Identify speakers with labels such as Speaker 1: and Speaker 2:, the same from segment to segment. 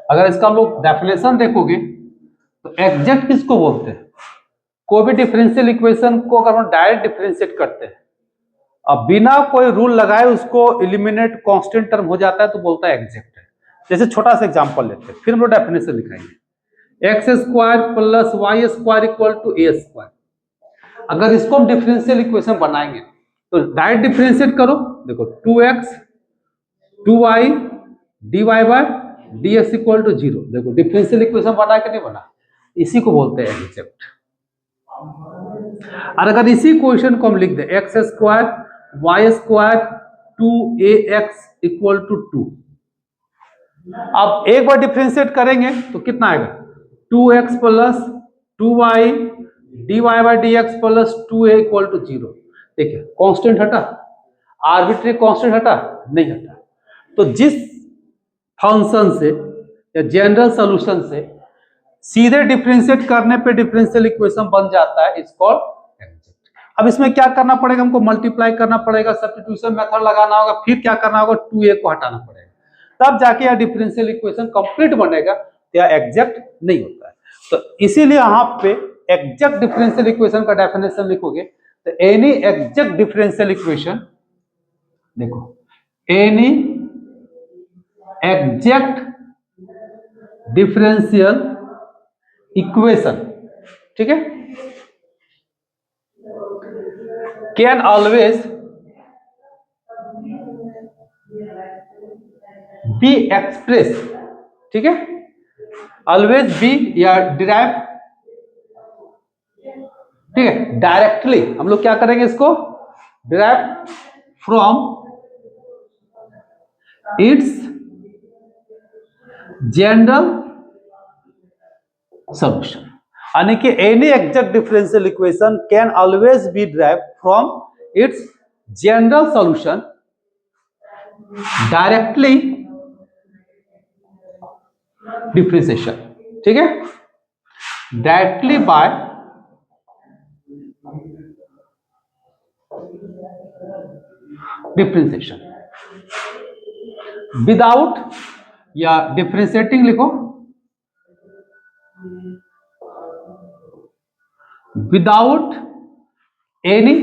Speaker 1: अगर इसका हम लोग डेफिनेशन देखोगे तो एग्जैक्ट किसको बोलते हैं? कोई भी डिफरेंशियल इक्वेशन को अगर हम डायरेक्ट डिफरेंशिएट करते हैं अब बिना कोई रूल लगाए उसको एलिमिनेट कांस्टेंट टर्म हो जाता है तो बोलता है एग्जैक्ट है। जैसे छोटा सा एग्जांपल लेते हैं फिर हम लोग डेफिनेशन लिखाएंगे। X square plus Y square equal to A square. अगर इसको हम डिफरेंशियल इक्वेशन बनाएंगे तो डायरेक्ट डिफरेंशिएट करो, देखो 2x 2y dy by dx equal to 0। देखो डिफरेंशियल इक्वेशन बना कि नहीं बना, इसी को बोलते हैं एग्जैक्ट। और अगर इसी क्वेश्चन को हम लिख दे X square Y square 2ax equal to 2, अब एक बार डिफरेंशिएट करेंगे तो कितना आएगा 2x plus 2y dy by dx plus 2a equal to 0। देखिए कांस्टेंट हटा, आर्बिट्री कांस्टेंट हटा नहीं हटा। तो जिस फंक्शन से या जनरल सॉल्यूशन से सीधे डिफरेंशिएट करने पे डिफरेंशियल इक्वेशन बन जाता है इट्स कॉल्ड एग्जैक्ट। अब इसमें क्या करना पड़ेगा, हमको मल्टीप्लाई करना पड़ेगा, सब्स्टिट्यूशन मेथड लगाना होगा, फिर क्या करना होगा 2a को हटाना पड़ेगा, तब जाके यह डिफरेंशियल इक्वेशन कंप्लीट बनेगा। तो यह एग्जैक्ट नहीं होता है। तो इसीलिए यहाँ पे एग्जैक्ट डिफरेंशियल इक्वेशन का डेफिनेशन लिखोगे तो एनी एग्जैक्ट डिफरेंशियल इक्वेशन, देखो एनी एग्जैक्ट डिफरेंशियल इक्वेशन, ठीक है, कैन ऑलवेज बी एक्सप्रेस, ठीक है, ऑलवेज बी या डिराइव, ठीक है, डायरेक्टली। हम लोग क्या करेंगे इसको derive from its general solution, यानी कि any exact differential equation can always be derive from its general solution directly differentiation, ठीक है, डायरेक्टली बाय डिफरेंशिएशन विदाउट, या डिफरेंशिएटिंग लिखो without any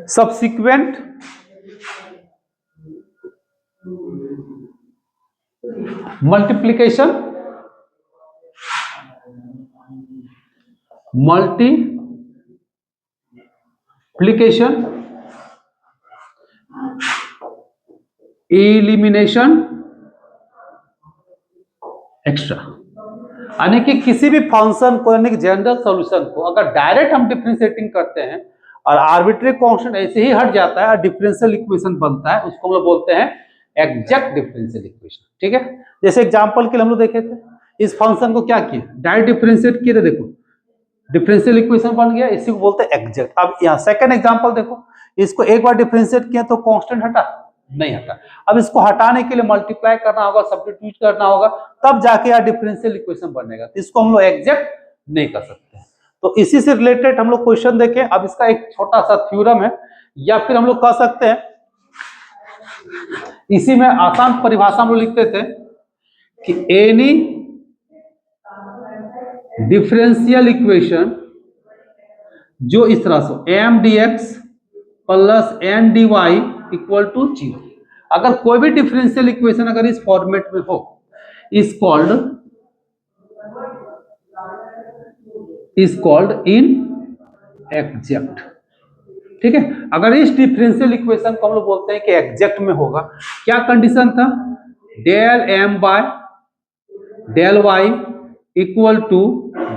Speaker 1: subsequent multiplication elimination extra, यानी कि किसी भी फंक्शन को यानी कि जनरल सॉल्यूशन को अगर डायरेक्ट हम डिफरेंशिएटिंग करते हैं और आर्बिट्री कांस्टेंट ऐसे ही हट जाता है और डिफरेंशियल इक्वेशन बनता है, उसको हम लोग बोलते हैं एग्जैक्ट डिफरेंशियल इक्वेशन, ठीक है। जैसे एग्जांपल के लिए हम लोग देखे थे, इस फंक्शन को क्या किया डायरेक्ट डिफरेंशिएट किए थे, देखो डिफरेंशियल इक्वेशन बन गया, इसी को बोलते हैं एग्जैक्ट। अब यहाँ सेकंड एग्जांपल देखो, इसको एक बार डिफरेंशिएट किया तो कांस्टेंट हटा नहीं हटा, अब इसको हटाने के लिए मल्टीप्लाई करना होगा, सब्स्टिट्यूट करना होगा, तब जाके यार डिफरेंशियल इक्वेशन बनेगा। तो इसको हम लोग एग्जैक्ट नहीं कर सकते। तो इसी से रिलेटेड हम लोग क्वेश्चन देखें। अब इसका एक छोटा सा थ्योरम है, या फिर हम लोग कह सकते हैं इसी में आसान परिभाषा हम लोग लिखते थे कि एनी डिफरेंशियल इक्वेशन जो इस तरह से m D x plus N D Y equal to 0, अगर कोई भी डिफरेंशियल इक्वेशन अगर इस फॉर्मेट में हो इज कॉल्ड इन एग्जैक्ट, ठीक है। अगर इस डिफरेंशियल इक्वेशन को हम लोग बोलते हैं कि एग्जैक्ट में होगा, क्या कंडीशन था del M by del Y equal to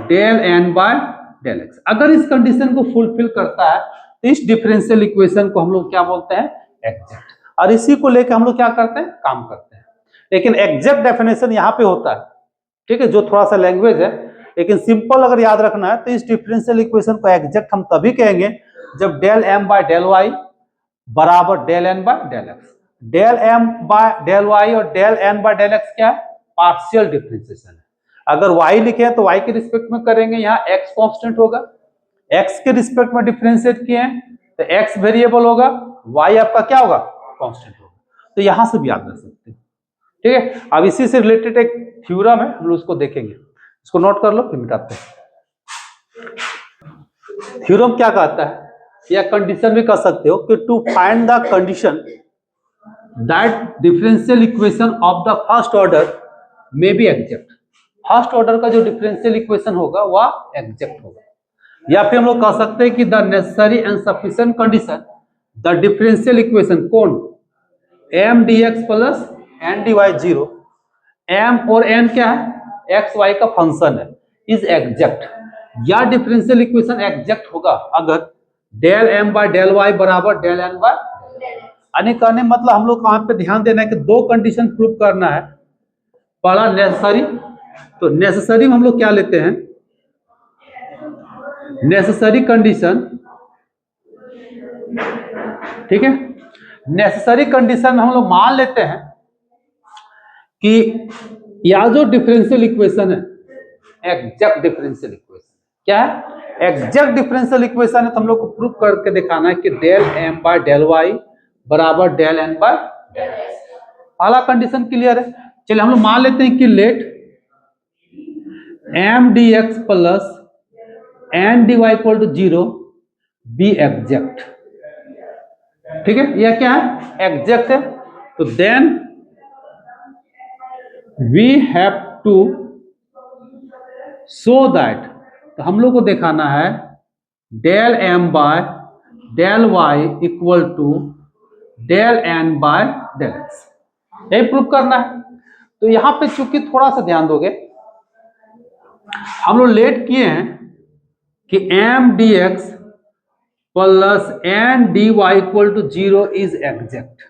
Speaker 1: del N by del x. अगर इस कंडीशन को फुलफिल करता है तो इस डिफरेंशियल इक्वेशन को हम लोग क्या बोलते हैं एग्जैक्ट, और इसी को लेकर हम लोग क्या करते हैं काम करते हैं। लेकिन एग्जैक्ट डेफिनेशन यहाँ पे होता है, ठीक है, जो थोड़ा सा लैंग्वेज है, लेकिन सिंपल अगर याद रखना है तो इस डिफरेंशियल इक्वेशन को एग्जैक्ट हम तभी कहेंगे जब del M by del Y बराबर del N by del x. Del M by del Y और del N by del X क्या है पार्शियल डिफरेंशिएशन है। अगर y लिखे हैं तो y के रिस्पेक्ट में करेंगे, यहाँ x कांस्टेंट होगा, x के रिस्पेक्ट में डिफरेंशिएट किए हैं तो x वेरिएबल होगा, y आपका क्या होगा कांस्टेंट होगा। तो यहां से भी याद रख सकते हैं। ठीक है, अब इसी से रिलेटेड एक थ्योरम है, हम लोग उसको देखेंगे, इसको नोट कर लो फिर मिटाते हैं। थ्योरम क्या कहता है, या कंडीशन भी कह सकते हो कि to find the condition that differential equation of the first order may be exact. First order का जो डिफरेंशियल इक्वेशन होगा वह एग्जैक्ट होगा, या फिर हम लोग कह सकते हैं कि the necessary and sufficient condition the differential equation कौन M D x plus N D Y zero, M और एन क्या है एक्स वाई का फंक्शन है, इज एग्जैक्ट, या डिफरेंशियल इक्वेशन एग्जैक्ट होगा अगर del M by del Y बराबर डेल एन बाय, यानी कहने मतलब हम लोग कहां पे ध्यान देना है कि दो कंडीशन प्रूव करना है। पहला नेसेसरी, तो नेसेसरी में हम लोग क्या लेते हैं, नेसेसरी कंडीशन, ठीक है, नेसेसरी कंडीशन में हम लोग मान लेते हैं कि या जो डिफरेंशियल इक्वेशन है एग्जैक्ट डिफरेंशियल इक्वेशन, क्या है एग्जैक्ट डिफरेंशियल इक्वेशन है, तो हम लोग को प्रूव करके दिखाना है कि del M by del Y बराबर del N by del X. पहला कंडीशन क्लियर है। चलिए हम लोग मान लेते हैं कि let M D x plus N D Y equal to zero be exact, ठीक है, यह क्या है एग्जैक्ट है, तो then we have to show that, तो हम लोग को दिखाना है del M by del Y equal to del N by del x, यही प्रूव करना है। तो यहां पे चूंकि थोड़ा सा ध्यान दोगे, हम लोग लेट किए हैं कि m D x plus N D Y equal to zero is exact.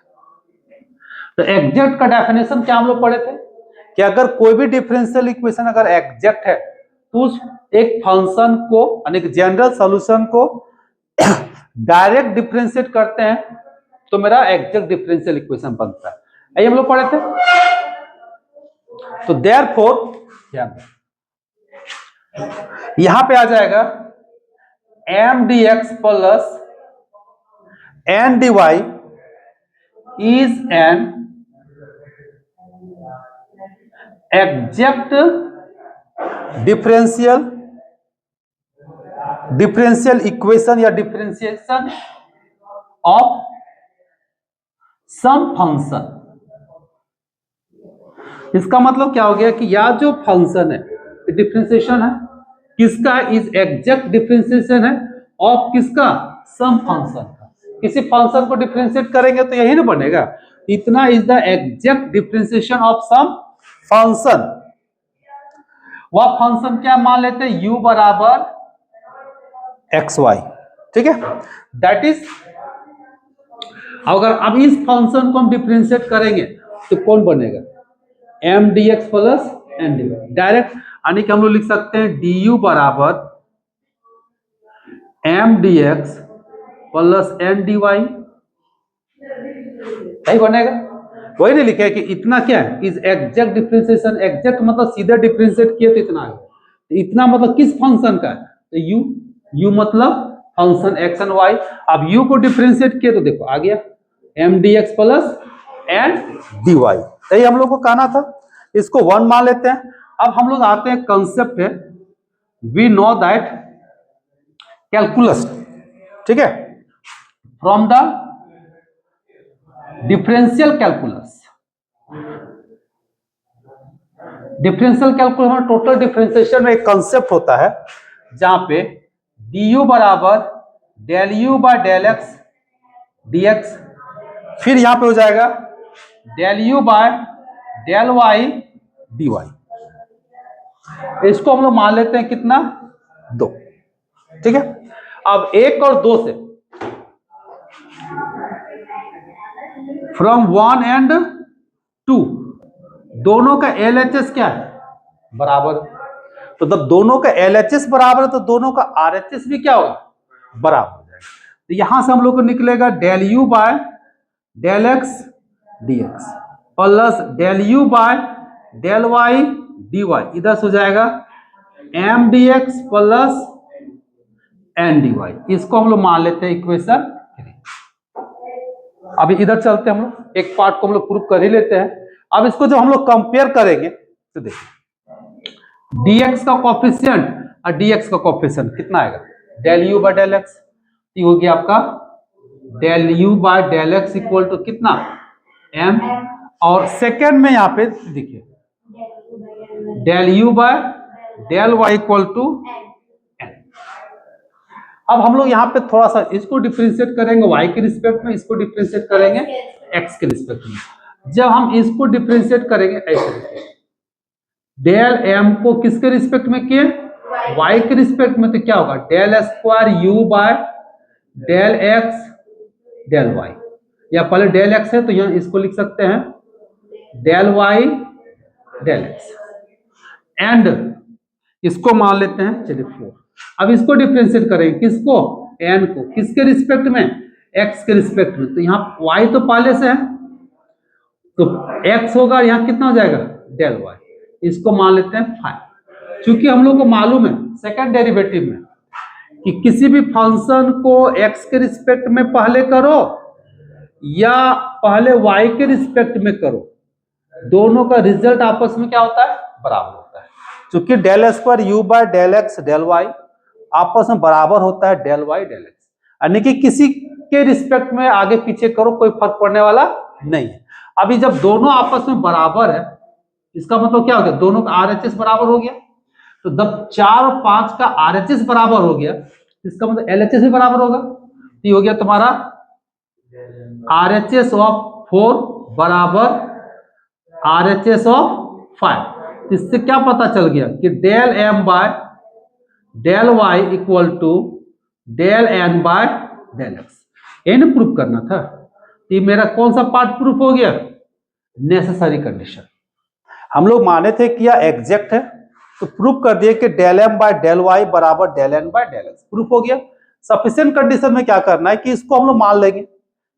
Speaker 1: तो एग्जैक्ट का डेफिनेशन क्या हम लोग पढ़े थे कि अगर कोई भी डिफरेंशियल इक्वेशन अगर एग्जैक्ट है तो उस एक फंक्शन को यानी कि जनरल सॉल्यूशन को डायरेक्ट डिफरेंशिएट करते हैं तो मेरा एग्जैक्ट डिफरेंशियल इक्वेशन बनता है, यही हम लोग पढ़े थे। तो देयरफॉर यहां पे आ जाएगा m D x plus N D y is an exact differential equation या डिफरेंशिएशन ऑफ सम फंक्शन। इसका मतलब क्या हो गया कि या जो फंक्शन है डिफरेंशिएशन है किसका, इज एग्जैक्ट डिफरेंशिएशन है ऑफ किसका, सम फंक्शन का। किसी फंक्शन को डिफरेंशिएट करेंगे तो यही ना बनेगा, इतना is the exact differentiation of some function. वह फंक्शन क्या मान लेते हैं u बराबर एक्स वाई, ठीक है, दैट इज अगर अब इस फंक्शन को हम डिफरेंशिएट करेंगे तो कौन बनेगा m D x plus N D y, direct यानी कि हम लोग लिख सकते हैं डी यू बराबर m D x plus N D y, यही बनेगा। वही नहीं लिखा है कि इतना क्या है इज एग्जैक्ट डिफरेंशिएशन, एग्जैक्ट मतलब सीधे डिफरेंशिएट किए तो इतना है, तो इतना मतलब किस फंक्शन का है, तो यू मतलब फंक्शन एक्स एंड वाई। अब यू को डिफरेंशिएट किए तो देखो आ गया m D x plus N D y, यही हम लोग को कहना था। इसको वन मान लेते हैं। अब हम लोग आते हैं कंसेप्ट है वी नो दैट कैलकुलस, ठीक है, from the differential calculus. Differential calculus में टोटल डिफरेंशिएशन में एक कंसेप्ट होता है जहां पे डी यू बराबर del u by del x d x, फिर यहां पे हो जाएगा del u by del y d y. इसको हम लोग मान लेते हैं कितना, दो, ठीक है। अब एक और दो से फ्रॉम वन एंड टू दोनों का एलएचएस क्या है बराबर, तो जब दोनों का एलएचएस बराबर है तो दोनों का आरएचएस भी क्या होगा बराबर हो जाएगा। तो यहां से हम लोग को निकलेगा del u by del x d x plus del u by del y d y, इधर से हो जाएगा m D x plus N D y. इसको हम लोग मान लेते हैं इक्वेशन 3। अभी इधर चलते हैं हम लोग, एक पार्ट को हम लोग प्रूव कर ही लेते हैं। अब इसको जब हम लोग कंपेयर करेंगे तो देखिए dx का कोफिशिएंट और dx का कोफिशिएंट कितना आएगा, del u by del x. ये हो गया आपका del u by del x equal to कितना, m। और सेकेंड में यहाँ पे देखिए del u by del Y equal to n। अब हम लोग यहाँ पे थोड़ा सा इसको डिफरेंशिएट करेंगे y के रिस्पेक्ट में, इसको डिफरेंशिएट करेंगे x के रिस्पेक्ट में। जब हम इसको डिफरेंशिएट करेंगे ऐसे डेल m को किसके रिस्पेक्ट में किए, y के रिस्पेक्ट में, तो क्या होगा del square u by del x del y, या पहले डेल x है तो यहाँ इसको लिख सकते हैं del y del x, and इसको मान लेते हैं चलिए 4। अब इसको डिफरेंशिएट करेंगे किसको, n को, किसके रिस्पेक्ट में, x के रिस्पेक्ट में। तो यहाँ y तो पहले से है तो x होगा, यहाँ कितना हो जाएगा डेल y, इसको मान लेते हैं 5। क्योंकि हम लोग को मालूम है सेकंड डेरिवेटिव में कि किसी भी फंक्शन को x के रिस्पेक्ट में पहले करो या पहले y के रिस्पेक्ट में करो, दोनों का रिजल्ट आपस में क्या होता है, बराबर होता है। क्योंकि del square u by del x del y आपस में बराबर होता है डेल वाई डेल एक्स, यानी कि किसी के रिस्पेक्ट में आगे पीछे करो कोई फर्क पड़ने वाला नहीं है। अभी जब दोनों आपस में बराबर है इसका मतलब क्या हो गया, दोनों का RHS बराबर हो गया। तो जब 4 और 5 का RHS बराबर हो गया इसका मतलब LHS भी बराबर होगा। तो ये हो गया तुम्हारा RHS ऑफ 4 बराबर RHS ऑफ 5। इससे क्या पता चल गया कि del m by del y equal to del n by del x, ये प्रूफ करना था। ये मेरा कौन सा पार्ट प्रूफ हो गया, नेसेसरी कंडीशन। हम लोग माने थे कि यह एग्जैक्ट है तो प्रूफ कर दिए कि del m by del y बराबर del n by del x, proof हो गया। सफिशिएंट कंडीशन में क्या करना है कि इसको हम लोग मान लेंगे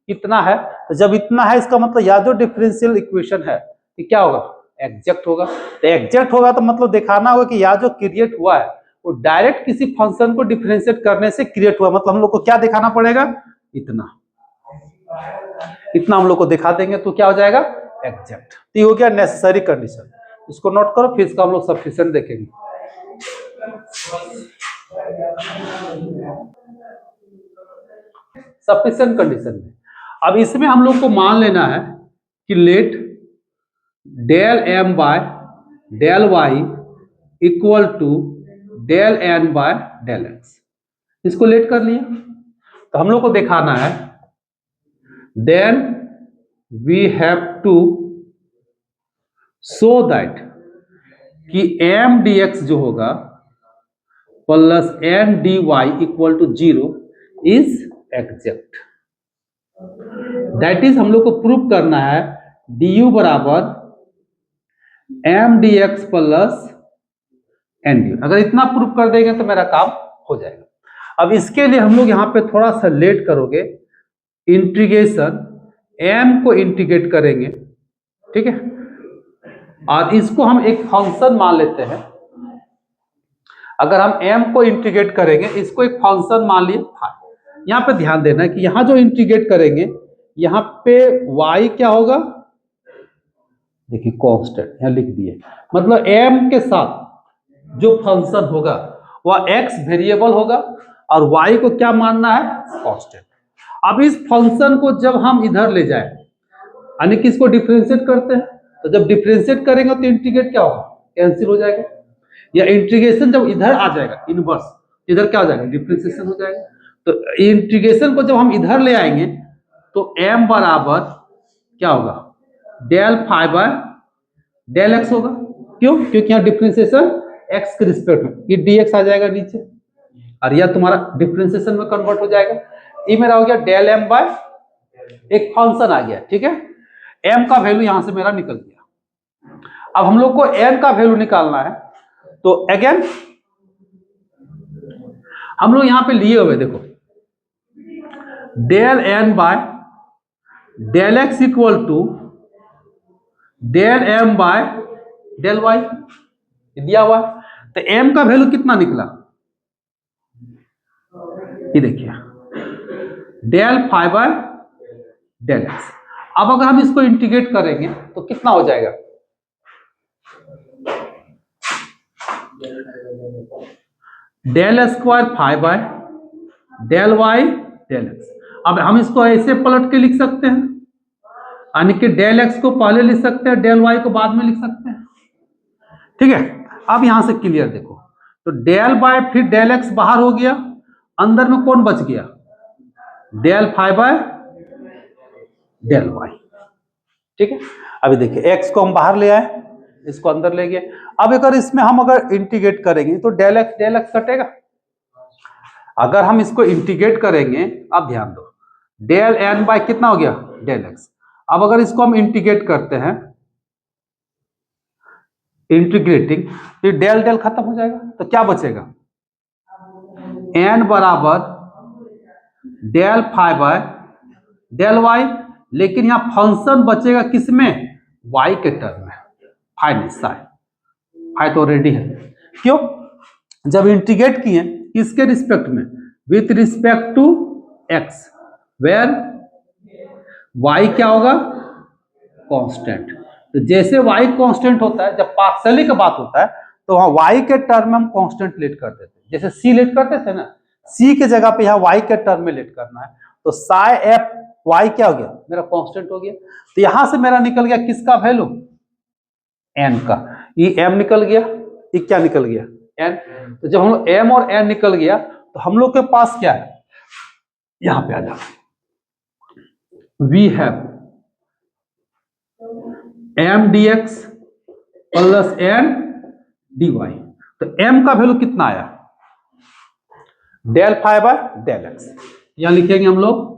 Speaker 1: इतना है, तो जब इतना है इसका मतलब या जो डिफरेंशियल इक्वेशन है ये क्या होगा, एग्जैक्ट होगा। तो एग्जैक्ट होगा तो मतलब दिखाना होगा कि या जो क्रिएट हुआ है वो डायरेक्ट किसी फंक्शन को डिफरेंशिएट करने से क्रिएट हुआ। मतलब हम लोग को क्या दिखाना पड़ेगा, इतना, इतना हम लोग को दिखा देंगे तो क्या हो जाएगा, एग्जैक्ट। तो ये हो गया नेसेसरी कंडीशन, इसको नोट करो, फिर इसका हम लोग सफिशिएंट देखेंगे। सफिशिएंट कंडीशन में अब इसमें हम लोग को मान लेना है कि let del m by del y equal to del n by del x, इसको लेट कर लिया। तो हम लोग को दिखाना है then we have to show that कि m dx जो होगा plus n dy equal to 0 is exact. That is हम लोग को प्रूव करना है du बराबर m dx plus n dy। अगर इतना प्रूव कर देंगे तो मेरा काम हो जाएगा। अब इसके लिए हम लोग यहां पे थोड़ा सा लेट करोगे, इंटीग्रेशन m को इंटीग्रेट करेंगे, ठीक है, और इसको हम एक फंक्शन मान लेते हैं। अगर हम m को इंटीग्रेट करेंगे, इसको एक फंक्शन मान लिए फाई। यहां पे ध्यान देना है कि यहां जो इंटीग्रेट करेंगे यहां पे y क्या होगा, देखिए कांस्टेंट यहां लिख दिए, मतलब m के साथ जो फंक्शन होगा वह x वेरिएबल होगा और y को क्या मानना है, कांस्टेंट। अब इस फंक्शन को जब हम इधर ले जाए यानी कि इसको डिफरेंशिएट करते हैं, तो जब डिफरेंशिएट करेंगे तो इंटीग्रेट क्या होगा, कैंसिल हो जाएगा, या इंटीग्रेशन जब इधर आ जाएगा इनवर्स, इधर क्या हो जाएगा, डिफरेंशिएशन हो जाएगा। तो इंटीग्रेशन को जब हम इधर ले आएंगे तो m बराबर क्या होगा, del phi by del x होगा। क्यों, क्योंकि यहाँ डिफरेंशिएशन x के रिस्पेक्ट में, ये dx आ जाएगा नीचे और यह तुम्हारा डिफरेंशिएशन में कन्वर्ट हो जाएगा। ये मेरा हो गया डेल m बाय एक फंक्शन आ गया, ठीक है, m का वैल्यू यहां से मेरा निकल गया। अब हम लोग को m का वैल्यू निकालना है, तो अगेन हम लोग यहां पे लिए हुए देखो del n by del x equal to del m by del y दिया हुआ। तो m का वैल्यू कितना निकला, ये देखिए del phi by del x. अब अगर हम इसको इंटीग्रेट करेंगे तो कितना हो जाएगा, del square 5 del y del x. अब हम इसको ऐसे पलट के लिख सकते हैं, यानी कि डेल एक्स को पहले लिख सकते हैं, डेल वाई को बाद में लिख सकते हैं। ठीक है, अब यहां से क्लियर देखो, तो डेल बाय फिर डेल एक्स बाहर हो गया, अंदर में कौन बच गया, डेल 5 डेल वाई। ठीक है, अभी देखिए एक्स को हम बाहर ले आए, इसको अंदर ले गए। अब अगर इसमें हम अगर इंटीग्रेट करेंगे तो डेल एक्स कटेगा। अगर हम इसको इंटीग्रेट करेंगे, अब ध्यान दो, डेल एन बाय कितना हो गया, डेल एक्स। अब अगर इसको हम इंटीग्रेट करते हैं, इंटीग्रेटिंग, तो डेल डेल खत्म हो जाएगा, तो क्या बचेगा, एन बराबर डेल 5 डेल वाई। लेकिन यहां फंक्शन बचेगा किसमें, वाई के टर्म में, फाइ नहीं, फाइ तो ऑलरेडी है। क्यों, जब इंटीग्रेट किए इसके रिस्पेक्ट में, with respect to x, where y क्या होगा, कांस्टेंट। तो जैसे वाई कांस्टेंट होता है, जब पार्शियली का बात होता है तो वहां वाई के टर्म में हम कांस्टेंट लेट कर देते हैं, जैसे सी लेट करते थे ना, सी के जगह पे यहाँ वाई के टर्म में लेट करना है, तो साई एफ वाई क्या हो गया, मेरा कांस्टेंट हो गया। तो यहां से मेरा निकल गया किसका वैल्यू, एन का, ये एम निकल गया, ये क्या निकल गया, एन। तो जब हम लोग एम और एन निकल गया तो हम लोग के पास क्या है, यहां पे आ जाओ, we have m D x plus N D y. तो एम का वैल्यू कितना आया, डेल 5 डेल एक्स, यहां लिखेंगे हम लोग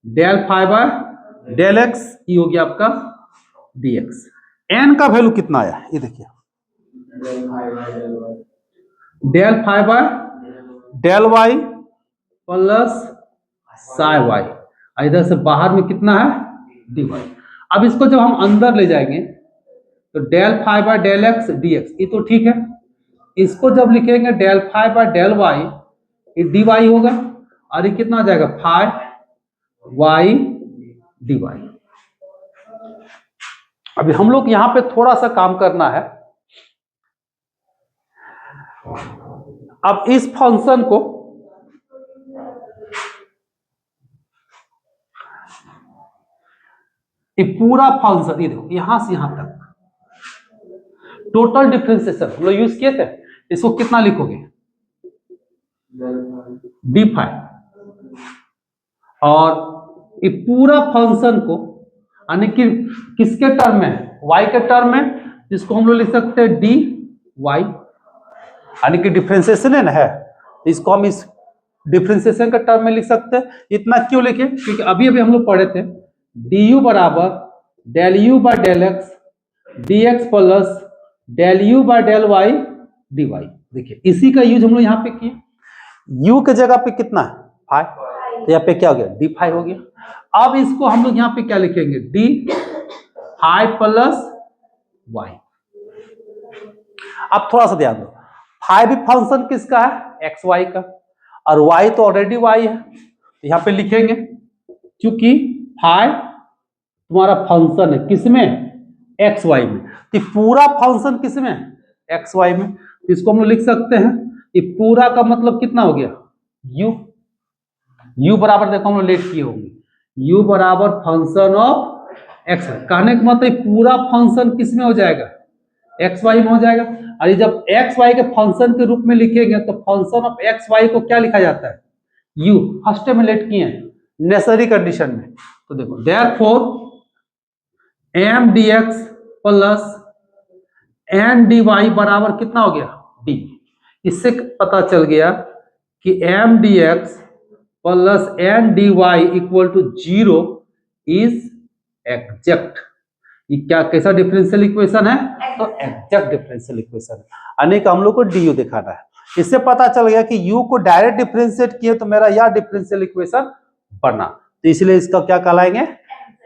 Speaker 1: डेल 5 डेल एक्स, ये हो गया आपका डी एक्स। एन का वैल्यू कितना आया, ये देखिए, del 5 del y plus psi y, इधर से बाहर में कितना है, डी वाई। अब इसको जब हम अंदर ले जाएंगे तो del 5 del x d x, ये तो ठीक है। इसको जब लिखेंगे डेल 5 डेल वाई, ये डी वाई होगा, और ये कितना आ जाएगा, 5 वाई डी वाई। अभी हम लोग यहां पे थोड़ा सा काम करना है। अब इस फंक्शन को ये पूरा फंक्शन, ये देखो यहां से यहां तक टोटल डिफरेंशिएशन हम लोग यूज किए थे, इसको कितना लिखोगे, डी 5, और ये पूरा फंक्शन को यानी कि किसके टर्म में, वाई के टर्म में, जिसको हम लोग लिख सकते हैं डी वाई, यानी कि डिफरेंशिएशन है ना, है, तो इसको हम इस डिफरेंशिएशन के टर्म में लिख सकते हैं। इतना क्यों लिखे, क्योंकि अभी अभी हम लोग पढ़े थे डी यू बराबर del u by del x d x plus del u by del y d y. देखिए इसी का यूज हम लोग यहाँ पे किए, u के जगह पे कितना है, 5, तो यहाँ पे क्या हो गया, डी 5 हो गया। अब इसको हम लोग यहाँ पे क्या लिखेंगे, डी 5 प्लस वाई। अब थोड़ा सा ध्यान दो, 5 फंक्शन किसका है, एक्स वाई का, और y तो ऑलरेडी y है, तो यहाँ पे लिखेंगे क्योंकि 5 तुम्हारा फंक्शन है किसमें, एक्स वाई में, तो पूरा फंक्शन किसमें, एक्स वाई में, तो इसको हम लोग लिख सकते हैं, ये पूरा का मतलब कितना हो गया, u बराबर देखो हम लोग लेट किए होंगे, u बराबर फंक्शन ऑफ एक्स वाई, कहने का मतलब पूरा फंक्शन किसमें हो जाएगा, एक्स वाई में हो जाएगा। और जब एक्स वाई के फंक्शन के रूप में लिखेंगे तो फंक्शन ऑफ एक्स वाई को क्या लिखा जाता है, u, फर्स्ट में लेट किए हैं नेसेसरी कंडीशन में, तो देखो therefore m D x plus N D y बराबर कितना हो गया, डी। इससे पता चल गया कि m D x plus N D Y equal to 0 is exact. ये क्या कैसा डिफरेंशियल इक्वेशन है, तो एग्जैक्ट डिफरेंशियल इक्वेशन है, यानी कि हम लोग को डी यू दिखाना है। इससे पता चल गया कि u को डायरेक्ट डिफरेंशिएट किए तो मेरा यह डिफरेंशियल इक्वेशन बना, तो इसलिए इसका क्या कहलाएंगे,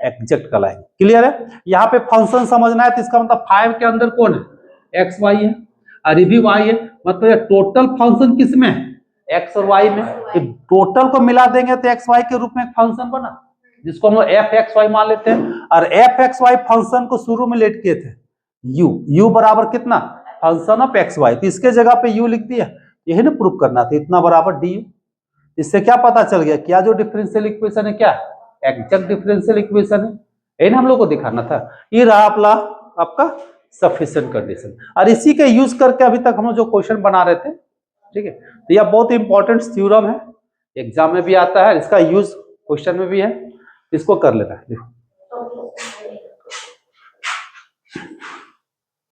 Speaker 1: एग्जैक्ट कहलाएंगे। क्लियर है, यहाँ पे फंक्शन समझना है, तो इसका मतलब 5 के अंदर कौन है, एक्स वाई है, और ये भी वाई है, मतलब ये टोटल फंक्शन किसमें है, एक्स और वाई में, तो टोटल को मिला देंगे तो एक्स वाई के रूप में एक फंक्शन बना। जिसको हम एफ एक्स वाई मान लेते हैं, और एफ एक्स वाई फंक्शन को शुरू में लेट किए थे यू बराबर कितना, फंक्शन ऑफ एक्स वाई, तो इसके जगह पे यू लिख दिया, यही ना प्रूफ करना था, इतना बराबर डी यू। इससे क्या पता चल गया, क्या जो डिफरेंशियल इक्वेशन है क्या एग्जैक्ट डिफरेंशियल इक्वेशन है, यही ना हम लोग को दिखाना था। ये रहा आपका सफिशिएंट कंडीशन, और इसी के यूज करके अभी तक हम लोग जो क्वेश्चन बना रहे थे, ठीक है। तो यह बहुत इंपॉर्टेंट थ्योरम है, एग्जाम में भी आता है, इसका यूज क्वेश्चन में भी है, इसको कर लेना है। देखो